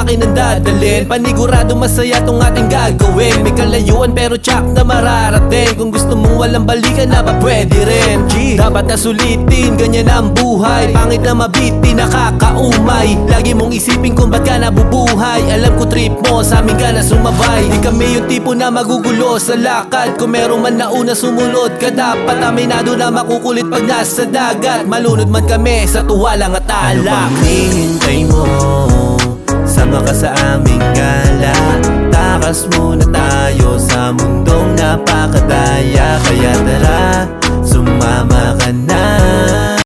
akin ang dadalhin. Panigurado masaya tong ating gagawin. May kalayuan pero tsak na mararating. Kung gusto mong walang balikan na ba pwede rin. Dapat na sulitin, ganyan ang buhay. Pangit na mabiti, nakakaumay. Lagi mong isipin kung ba't ka nabubuhay. Alam ko trip mo, sa amin ka na sumabay. Di kami yung tipo na magugulo sa lakad. Kung merong man nauna sumunod ka, dapat aminado na makukulit pag nasa dagat. Malunod man kami sa tuwa lang at alak. Ano bang hinihintay mo? Sama ka sa aming gala. Takas muna tayo sa mundong napakadaya. Kaya tara, sumama ka na